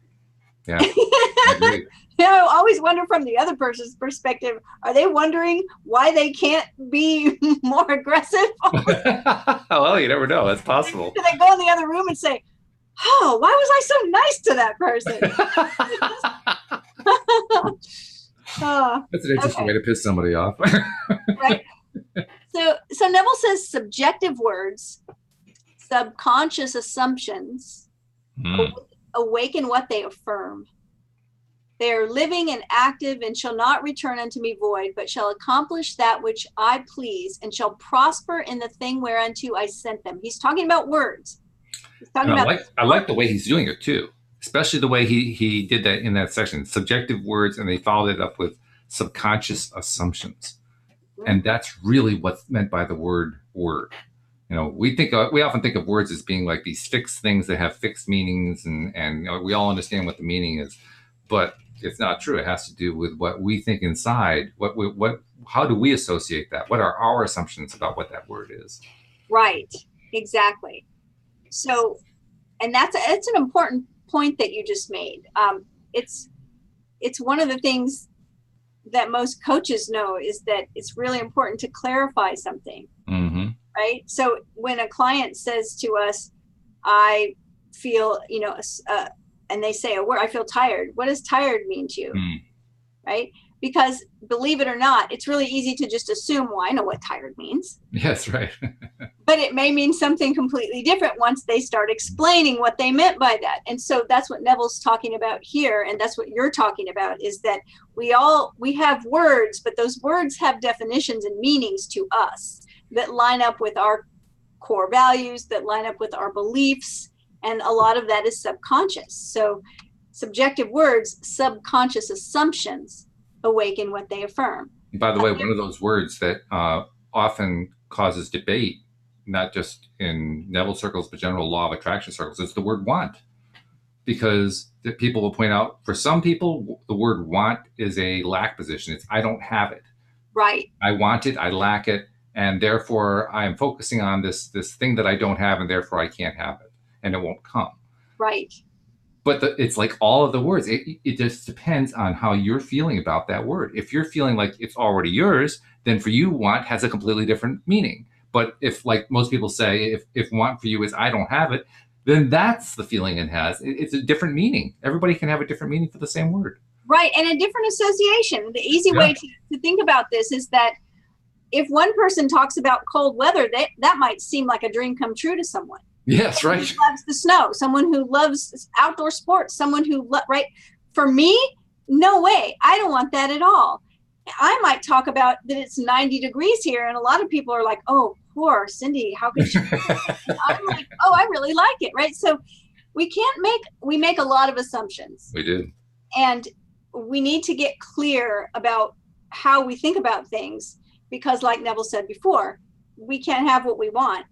Yeah. I agree. You know, I always wonder from the other person's perspective, are they wondering why they can't be more aggressive? Well, you never know. It's possible. They go in the other room and say, oh, why was I so nice to that person? That's an interesting way to piss somebody off. Right. So Neville says subjective words, subconscious assumptions, awaken what they affirm. They are living and active and shall not return unto me void, but shall accomplish that which I please and shall prosper in the thing whereunto I sent them. He's talking about words. He's talking about I like the way he's doing it too, especially the way he did that in that section. Subjective words, and they followed it up with subconscious assumptions. And that's really what's meant by the word. You know, we often think of words as being like these fixed things that have fixed meanings, and you know, we all understand what the meaning is, but it's not true. It has to do with what we think inside. How do we associate that? What are our assumptions about what that word is? Right. Exactly. So, and it's an important point that you just made. It's one of the things that most coaches know is that it's really important to clarify something. Mm-hmm. Right. So when a client says to us, I feel, you know, and they say a word, I feel tired. What does tired mean to you? Right. Because believe it or not, it's really easy to just assume, well, I know what tired means. Yes, right. But it may mean something completely different once they start explaining what they meant by that. And so that's what Neville's talking about here. And that's what you're talking about, is that we have words, but those words have definitions and meanings to us that line up with our core values, that line up with our beliefs. And a lot of that is subconscious. So subjective words, subconscious assumptions, awaken what they affirm. By the way, one of those words that often causes debate, not just in Neville circles, but general law of attraction circles, is the word want. Because people will point out, for some people, the word want is a lack position. It's I don't have it. Right. I want it, I lack it, and therefore I am focusing on this thing that I don't have, and therefore I can't have it, and it won't come. Right. But it's like all of the words. It just depends on how you're feeling about that word. If you're feeling like it's already yours, then for you, want has a completely different meaning. But if, like most people say, if want for you is I don't have it, then that's the feeling it has. It's a different meaning. Everybody can have a different meaning for the same word. Right. And a different association. The easy way to think about this is that if one person talks about cold weather, that might seem like a dream come true to someone. Yes, Someone right. who loves the snow, someone who loves outdoor sports, someone who, right? For me, no way. I don't want that at all. I might talk about that it's 90 degrees here, and a lot of people are like, oh, poor Cindy, how could she? I'm like, oh, I really like it, right? So we make a lot of assumptions. We do. And we need to get clear about how we think about things, because like Neville said before, we can't have what we want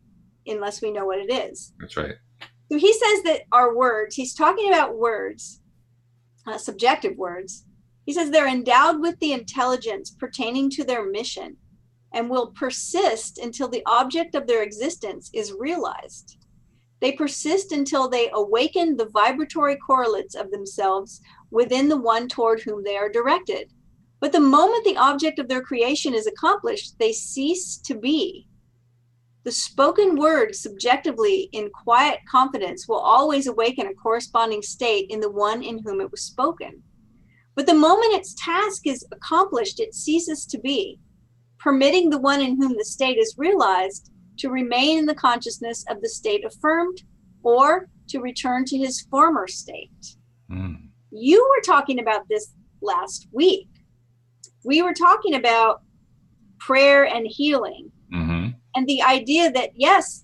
unless we know what it is. That's right. So he says that our words, he's talking about words, subjective words. He says they're endowed with the intelligence pertaining to their mission and will persist until the object of their existence is realized. They persist until they awaken the vibratory correlates of themselves within the one toward whom they are directed. But the moment the object of their creation is accomplished, they cease to be. The spoken word subjectively in quiet confidence will always awaken a corresponding state in the one in whom it was spoken. But the moment its task is accomplished, it ceases to be, permitting the one in whom the state is realized to remain in the consciousness of the state affirmed or to return to his former state. Mm. You were talking about this last week. We were talking about prayer and healing. Mm-hmm. And the idea that, yes,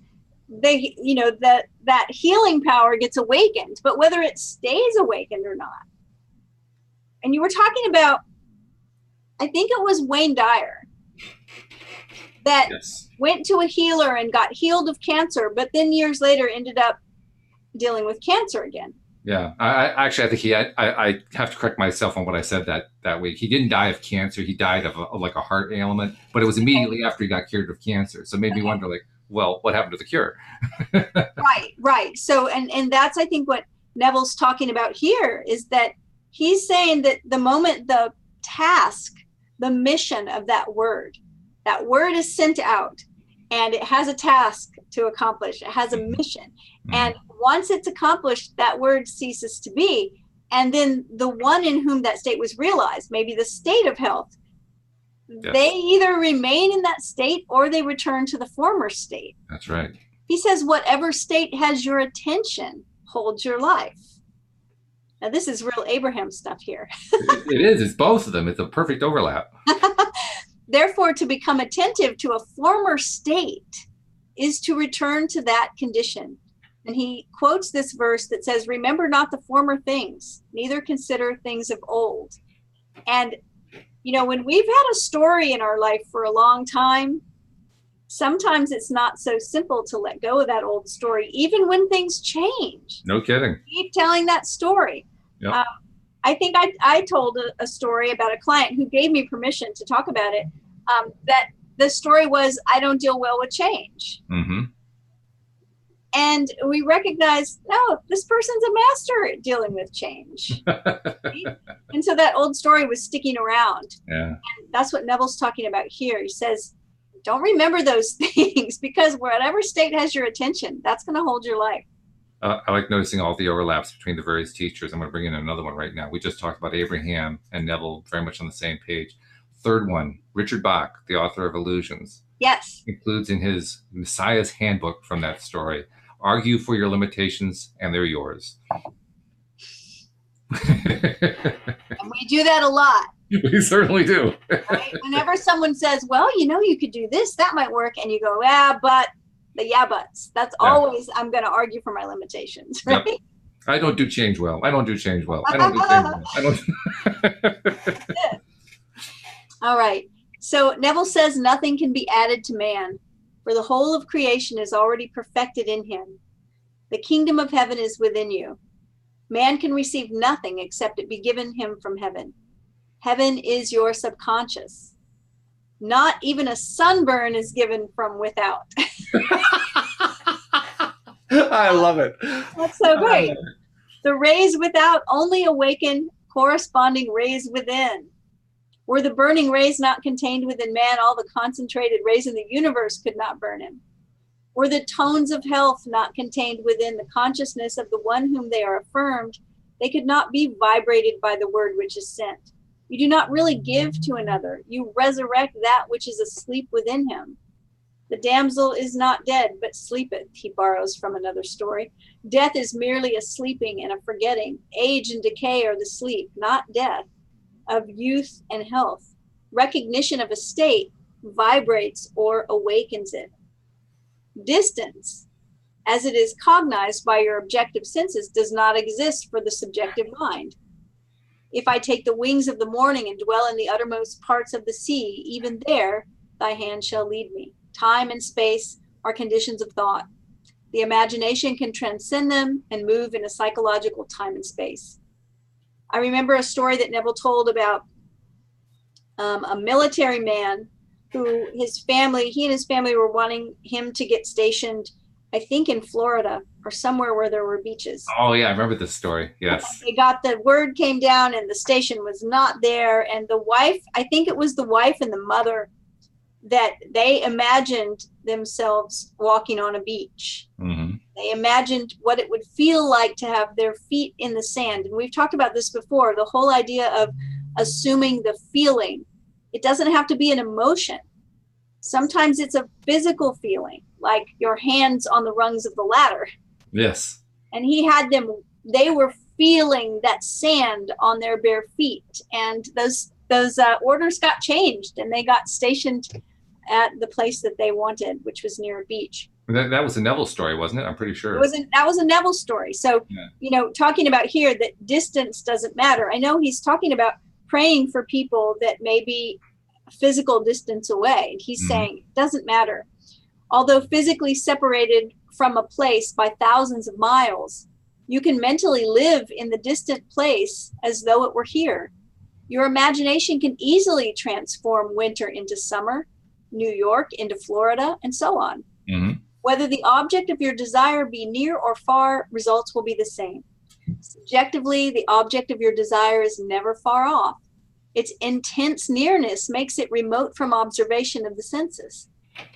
that healing power gets awakened, but whether it stays awakened or not. And you were talking about, I think it was Wayne Dyer, that went to a healer and got healed of cancer, but then years later ended up dealing with cancer again. Yeah, I think I have to correct myself on what I said that week. He didn't die of cancer. He died of like a heart ailment, but it was immediately after he got cured of cancer. So it made me wonder, like, well, what happened to the cure? Right. So, and that's, I think, what Neville's talking about here is that he's saying that the moment the task, the mission of that word is sent out and it has a task to accomplish, it has a mission. Mm-hmm. And once it's accomplished, that word ceases to be. And then the one in whom that state was realized, maybe the state of health, they either remain in that state or they return to the former state. That's right. He says, whatever state has your attention holds your life. Now, this is real Abraham stuff here. It is. It's both of them. It's a perfect overlap. Therefore, to become attentive to a former state is to return to that condition. And he quotes this verse that says, remember not the former things, neither consider things of old. And, when we've had a story in our life for a long time, sometimes it's not so simple to let go of that old story, even when things change. No kidding. Keep telling that story. Yep. I think I told a story about a client who gave me permission to talk about it, that the story was, I don't deal well with change. Mm-hmm. And we recognized, no, this person's a master at dealing with change. And so that old story was sticking around. Yeah. And that's what Neville's talking about here. He says, don't remember those things, because whatever state has your attention, that's going to hold your life. I like noticing all the overlaps between the various teachers. I'm going to bring in another one right now. We just talked about Abraham and Neville, very much on the same page. Third one, Richard Bach, the author of Illusions. Yes. Includes in his Messiah's Handbook from that story, argue for your limitations and they're yours. And we do that a lot. We certainly do. Right? Whenever someone says, well, you could do this, that might work. And you go, yeah, but the yeah buts. That's always, I'm going to argue for my limitations. Right? Yep. I don't do change well. I don't do change well. I don't do change well. I don't. All right. So Neville says nothing can be added to man, for the whole of creation is already perfected in him. The kingdom of heaven is within you. Man can receive nothing except it be given him from heaven. Heaven is your subconscious. Not even a sunburn is given from without. I love it. That's so great. The rays without only awaken corresponding rays within. Were the burning rays not contained within man, all the concentrated rays in the universe could not burn him. Were the tones of health not contained within the consciousness of the one whom they are affirmed, they could not be vibrated by the word which is sent. You do not really give to another. You resurrect that which is asleep within him. The damsel is not dead, but sleepeth, he borrows from another story. Death is merely a sleeping and a forgetting. Age and decay are the sleep, not death, of youth and health. Recognition of a state vibrates or awakens it. Distance, as it is cognized by your objective senses, does not exist for the subjective mind. If I take the wings of the morning and dwell in the uttermost parts of the sea, even there thy hand shall lead me. Time and space are conditions of thought. The imagination can transcend them and move in a psychological time and space. I remember a story that Neville told about a military man who he and his family were wanting him to get stationed, I think in Florida or somewhere where there were beaches. Oh yeah, I remember this story. Yes. They got the word came down and the station was not there. And the wife, I think it was the wife and the mother, that they imagined themselves walking on a beach. Mm-hmm. They imagined what it would feel like to have their feet in the sand. And we've talked about this before, the whole idea of assuming the feeling. It doesn't have to be an emotion. Sometimes it's a physical feeling, like your hands on the rungs of the ladder. Yes. And he had them, they were feeling that sand on their bare feet. And those orders got changed and they got stationed at the place that they wanted, which was near a beach. That was a Neville story, wasn't it? I'm pretty sure. That was a Neville story. So, yeah. Talking about here that distance doesn't matter. I know he's talking about praying for people that may be physical distance away. And he's saying it doesn't matter. Although physically separated from a place by thousands of miles, you can mentally live in the distant place as though it were here. Your imagination can easily transform winter into summer, New York into Florida, and so on. Mm-hmm. Whether the object of your desire be near or far, results will be the same. Subjectively, the object of your desire is never far off. Its intense nearness makes it remote from observation of the senses.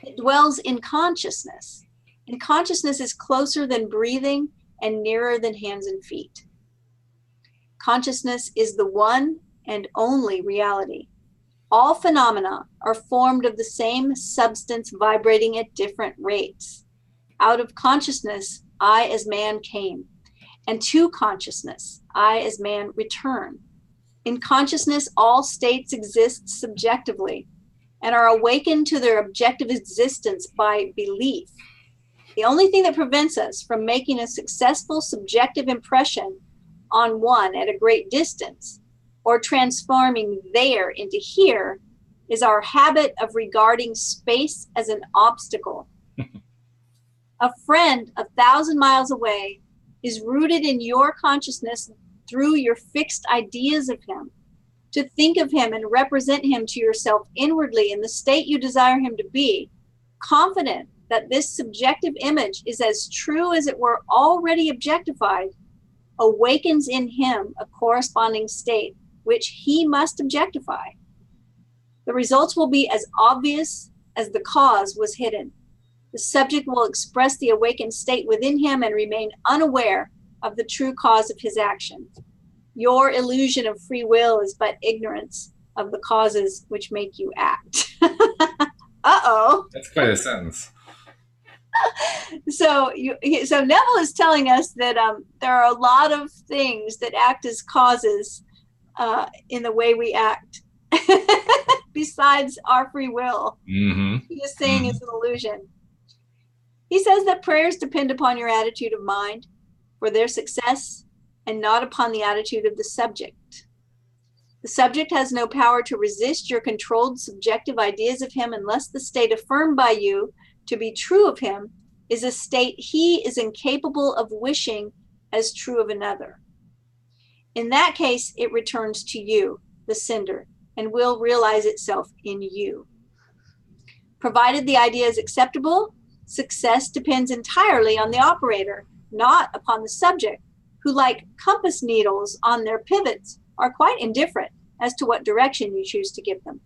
It dwells in consciousness, and consciousness is closer than breathing and nearer than hands and feet. Consciousness is the one and only reality. All phenomena are formed of the same substance vibrating at different rates. Out of consciousness, I as man came, and to consciousness, I as man return. In consciousness, all states exist subjectively and are awakened to their objective existence by belief. The only thing that prevents us from making a successful subjective impression on one at a great distance or transforming there into here is our habit of regarding space as an obstacle. A friend 1,000 miles away is rooted in your consciousness through your fixed ideas of him. To think of him and represent him to yourself inwardly in the state you desire him to be, confident that this subjective image is as true as it were already objectified, awakens in him a corresponding state which he must objectify. The results will be as obvious as the cause was hidden. The subject will express the awakened state within him and remain unaware of the true cause of his action. Your illusion of free will is but ignorance of the causes which make you act. Uh-oh. That's quite a sentence. So Neville is telling us that there are a lot of things that act as causes in the way we act, besides our free will. Mm-hmm. He is saying it's an illusion. He says that prayers depend upon your attitude of mind for their success and not upon the attitude of the subject. The subject has no power to resist your controlled subjective ideas of him unless the state affirmed by you to be true of him is a state he is incapable of wishing as true of another. In that case, it returns to you, the sender, and will realize itself in you. Provided the idea is acceptable, success depends entirely on the operator, not upon the subject, who, like compass needles on their pivots, are quite indifferent as to what direction you choose to give them.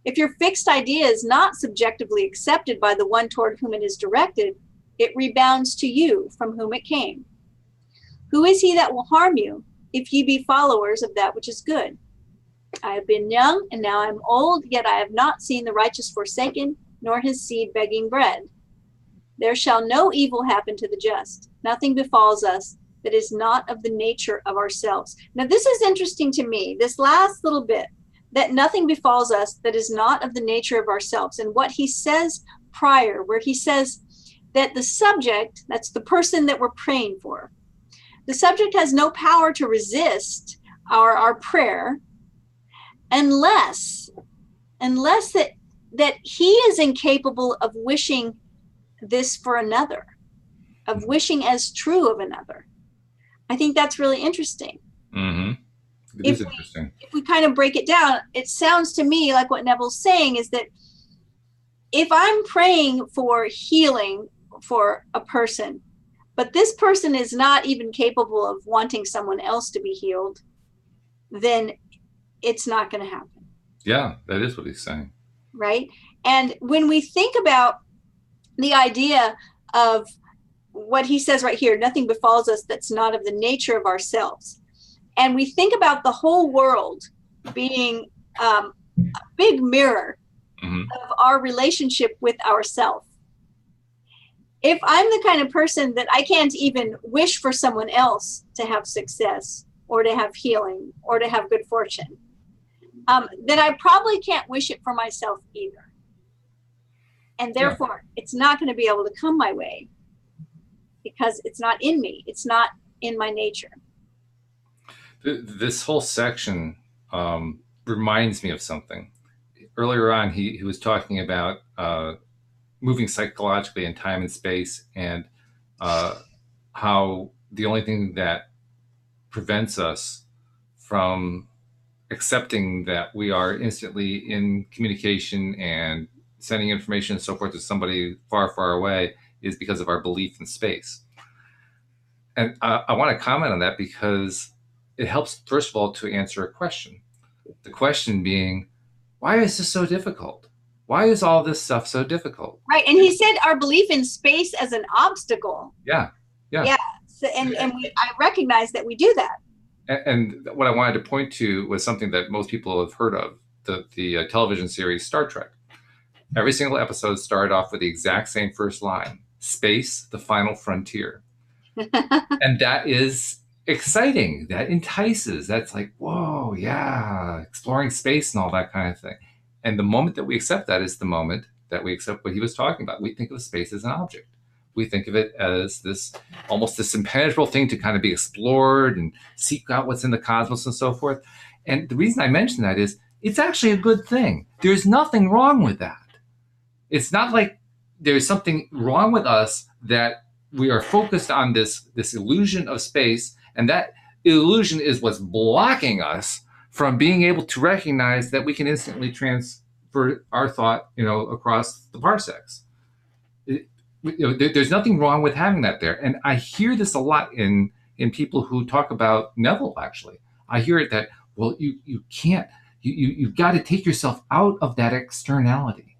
If your fixed idea is not subjectively accepted by the one toward whom it is directed, it rebounds to you from whom it came. Who is he that will harm you, if ye be followers of that which is good? I have been young, and now I am old, yet I have not seen the righteous forsaken, nor his seed begging bread. There shall no evil happen to the just. Nothing befalls us that is not of the nature of ourselves. Now, this is interesting to me, this last little bit, that nothing befalls us that is not of the nature of ourselves. And what he says prior, where he says that the subject, that's the person that we're praying for, the subject has no power to resist our prayer unless that he is incapable of wishing this for another, of wishing as true of another. I think that's really interesting. Mm-hmm. It is interesting. If we kind of break it down, it sounds to me like what Neville's saying is that if I'm praying for healing for a person, but this person is not even capable of wanting someone else to be healed, then it's not going to happen. Yeah, that is what he's saying. Right? And when we think about the idea of what he says right here, nothing befalls us that's not of the nature of ourselves. And we think about the whole world being a big mirror of our relationship with ourselves. If I'm the kind of person that I can't even wish for someone else to have success or to have healing or to have good fortune, then I probably can't wish it for myself either. And therefore, it's not going to be able to come my way because it's not in me. It's not in my nature. This whole section reminds me of something. Earlier on, he was talking about moving psychologically in time and space, and how the only thing that prevents us from accepting that we are instantly in communication and sending information and so forth to somebody far, far away is because of our belief in space. And I want to comment on that because it helps, first of all, to answer a question. The question being, why is this so difficult? Why is all this stuff so difficult? Right. And he said our belief in space as an obstacle. Yeah. So, and I recognize that we do that. And what I wanted to point to was something that most people have heard of, the television series Star Trek. Every single episode started off with the exact same first line: space, the final frontier. And that is exciting. That entices. That's like, whoa, yeah, exploring space and all that kind of thing. And the moment that we accept that is the moment that we accept what he was talking about. We think of space as an object. We think of it as this almost this impenetrable thing to kind of be explored and seek out what's in the cosmos and so forth. And the reason I mention that is it's actually a good thing. There's nothing wrong with that. It's not like there's something wrong with us that we are focused on this illusion of space, and that illusion is what's blocking us from being able to recognize that we can instantly transfer our thought, across the parsecs. There's nothing wrong with having that there. And I hear this a lot in people who talk about Neville, actually. I hear it that, well, you can't, you've got to take yourself out of that externality.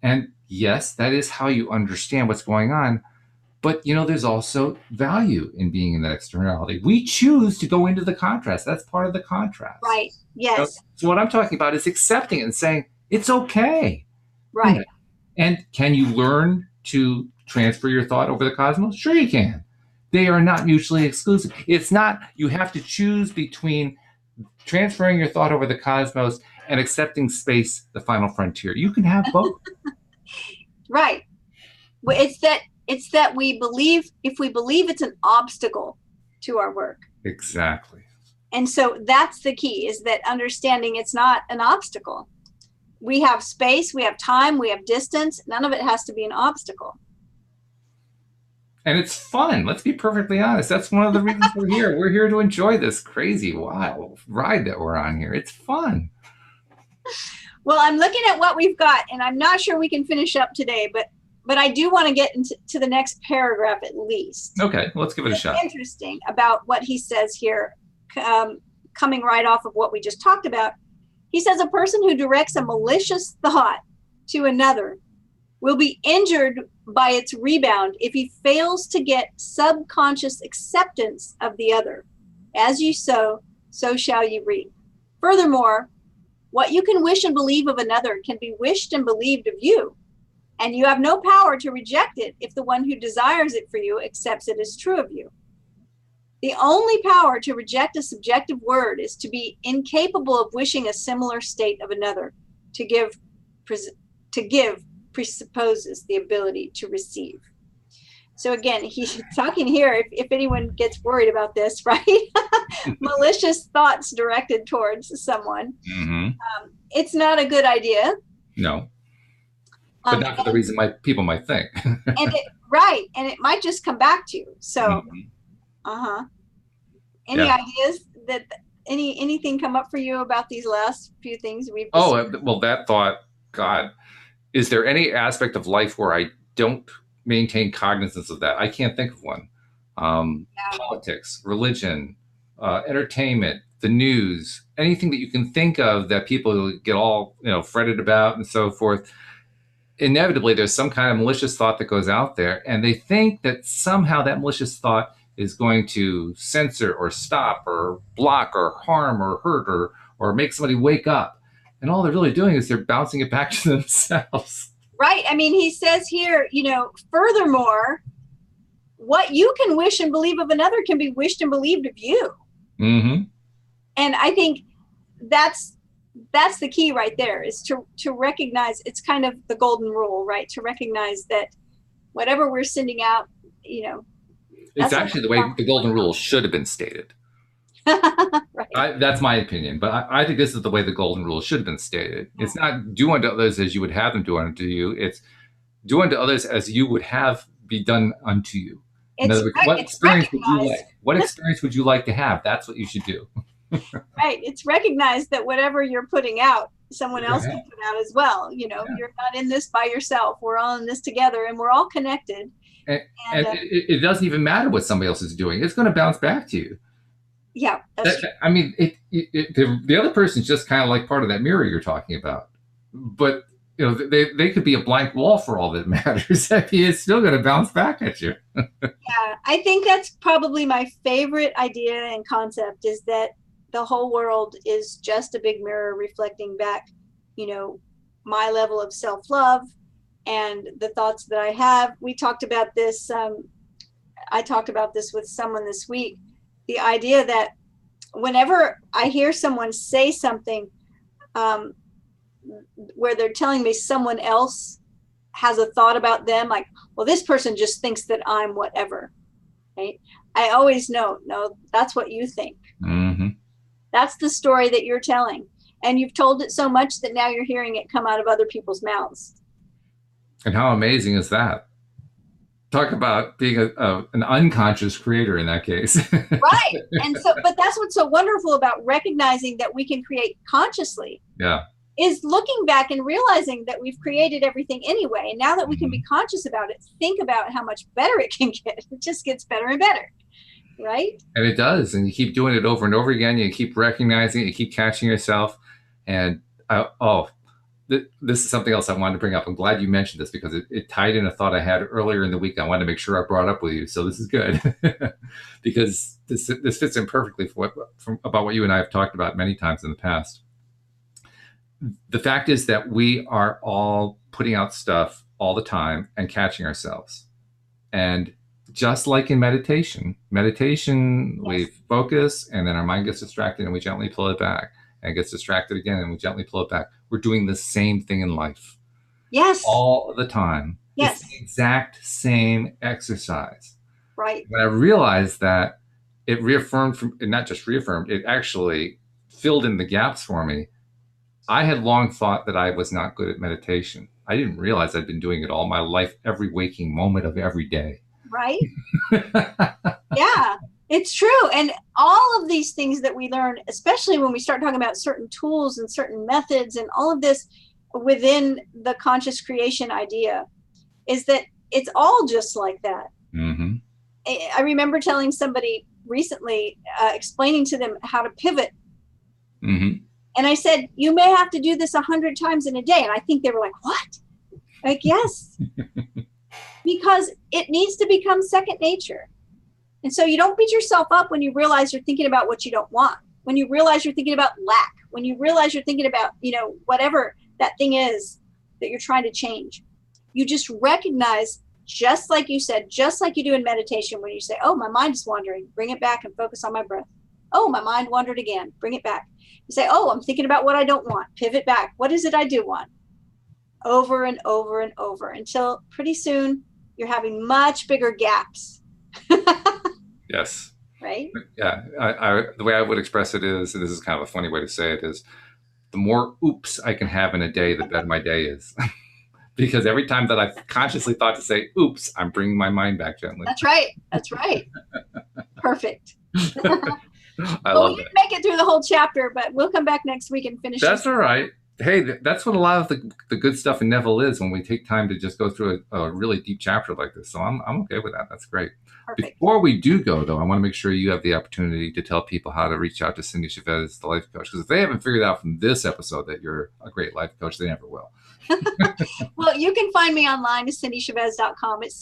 And yes, that is how you understand what's going on. But, there's also value in being in that externality. We choose to go into the contrast. That's part of the contrast. Right. Yes. So what I'm talking about is accepting it and saying, it's okay. Right. And can you learn to transfer your thought over the cosmos? Sure you can. They are not mutually exclusive. It's not, you have to choose between transferring your thought over the cosmos and accepting space, the final frontier. You can have both. Right. Well, it's that we believe, if we believe it's an obstacle to our work. Exactly. And so that's the key, is that understanding it's not an obstacle. We have space, we have time, we have distance. None of it has to be an obstacle. And it's fun. Let's be perfectly honest. That's one of the reasons we're here. We're here to enjoy this crazy wild ride that we're on here. It's fun. Well, I'm looking at what we've got, and I'm not sure we can finish up today, but I do want to get into the next paragraph at least. Okay, let's give it a shot. Interesting about what he says here, coming right off of what we just talked about. He says a person who directs a malicious thought to another will be injured by its rebound if he fails to get subconscious acceptance of the other. As you sow, so shall you reap. Furthermore, what you can wish and believe of another can be wished and believed of you, and you have no power to reject it if the one who desires it for you accepts it as true of you. The only power to reject a subjective word is to be incapable of wishing a similar state of another. To give presupposes the ability to receive. So again, he's talking here, if anyone gets worried about this, right? Malicious thoughts directed towards someone. Mm-hmm. It's not a good idea. No. But not for the reason people might think. And it might just come back to you. So, Any ideas that anything come up for you about these last few things we've discussed? Well, that thought, God, is there any aspect of life where I don't maintain cognizance of that? I can't think of one. Politics, religion, entertainment, the news, anything that you can think of that people get all fretted about and so forth. Inevitably, there's some kind of malicious thought that goes out there, and they think that somehow that malicious thought is going to censor or stop or block or harm or hurt or make somebody wake up. And all they're really doing is they're bouncing it back to themselves. Right. I mean, he says here, furthermore, what you can wish and believe of another can be wished and believed of you. Mm-hmm. And I think that's the key right there, is to recognize, it's kind of the golden rule, right? To recognize that whatever we're sending out, it's actually the way the golden rule should have been stated. Right. That's my opinion, but I think this is the way the golden rule should have been stated. It's not do unto others as you would have them do unto you. It's do unto others as you would have be done unto you. In other words, what experience would you like? What experience would you like to have? That's what you should do. Right. It's recognized that whatever you're putting out, someone else can put out as well. You're not in this by yourself. We're all in this together, and we're all connected. And it doesn't even matter what somebody else is doing. It's going to bounce back to you. Yeah. I mean, the other person's just kind of like part of that mirror you're talking about. But, they could be a blank wall for all that matters. It's still going to bounce back at you. Yeah. I think that's probably my favorite idea and concept, is that the whole world is just a big mirror reflecting back, my level of self-love and the thoughts that I have. We talked about this. I talked about this with someone this week. The idea that whenever I hear someone say something where they're telling me someone else has a thought about them, like, well, this person just thinks that I'm whatever, right? I always know, no, that's what you think. Mm-hmm. That's the story that you're telling. And you've told it so much that now you're hearing it come out of other people's mouths. And how amazing is that? Talk about being an unconscious creator in that case. Right. And so, but that's what's so wonderful about recognizing that we can create consciously. Yeah. Is looking back and realizing that we've created everything anyway. And now that we can be conscious about it, think about how much better it can get. It just gets better and better. Right. And it does. And you keep doing it over and over again. You keep recognizing it. You keep catching yourself. And this is something else I wanted to bring up. I'm glad you mentioned this because it tied in a thought I had earlier in the week. I wanted to make sure I brought up with you. So this is good because this fits in perfectly about what you and I have talked about many times in the past. The fact is that we are all putting out stuff all the time and catching ourselves. And just like in meditation, we focus and then our mind gets distracted and we gently pull it back. And it gets distracted again and we gently pull it back. We're doing the same thing in life. Yes. All the time. Yes. It's the exact same exercise. Right. When I realized that, it reaffirmed, not just reaffirmed, it actually filled in the gaps for me. I had long thought that I was not good at meditation. I didn't realize I'd been doing it all my life, every waking moment of every day. Right? Yeah, it's true. And all of these things that we learn, especially when we start talking about certain tools and certain methods and all of this within the conscious creation idea, is that it's all just like that. Mm-hmm. I remember telling somebody recently, explaining to them how to pivot. Mm-hmm. And I said, you may have to do this 100 times in a day. And I think they were like, what? Like, yes, because it needs to become second nature. And so you don't beat yourself up when you realize you're thinking about what you don't want, when you realize you're thinking about lack, when you realize you're thinking about, whatever that thing is that you're trying to change. You just recognize, just like you said, just like you do in meditation, when you say, oh, my mind is wandering, bring it back and focus on my breath. Oh, my mind wandered again, bring it back. You say, oh, I'm thinking about what I don't want, pivot back. What is it I do want? Over and over and over until pretty soon you're having much bigger gaps. Yes. Right? Yeah. The way I would express it is, and this is kind of a funny way to say it, is the more oops I can have in a day, the better my day is. Because every time that I've consciously thought to say, oops, I'm bringing my mind back gently. That's right. That's right. Perfect. I love it. We didn't make it through the whole chapter, but we'll come back next week and finish. That's all right. Hey, that's what a lot of the good stuff in Neville is, when we take time to just go through a really deep chapter like this. So I'm okay with that. That's great. Perfect. Before we do go, though, I want to make sure you have the opportunity to tell people how to reach out to Cindy Chavez, the life coach, because if they haven't figured out from this episode that you're a great life coach, they never will. Well, you can find me online at cindychavez.com. It's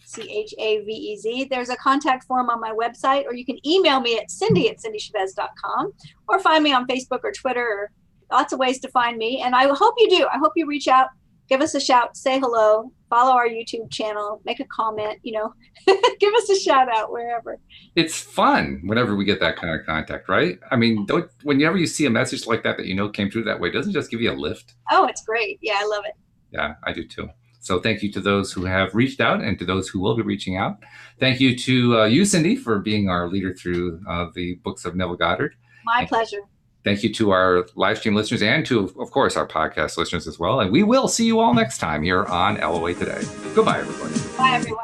CINDIECHAVEZ. There's a contact form on my website, or you can email me at cindy@cindychavez.com, or find me on Facebook or Twitter, or lots of ways to find me. And I hope you do. I hope you reach out, give us a shout, say hello, follow our YouTube channel, make a comment, give us a shout out wherever. It's fun whenever we get that kind of contact, right? I mean, whenever you see a message like that came through that way, doesn't it just give you a lift? Oh, it's great. Yeah, I love it. Yeah, I do too. So thank you to those who have reached out and to those who will be reaching out. Thank you to you, Cindy, for being our leader through the books of Neville Goddard. My pleasure. Thank you to our live stream listeners and to, of course, our podcast listeners as well. And we will see you all next time here on LOA Today. Goodbye, everybody. Bye, everyone.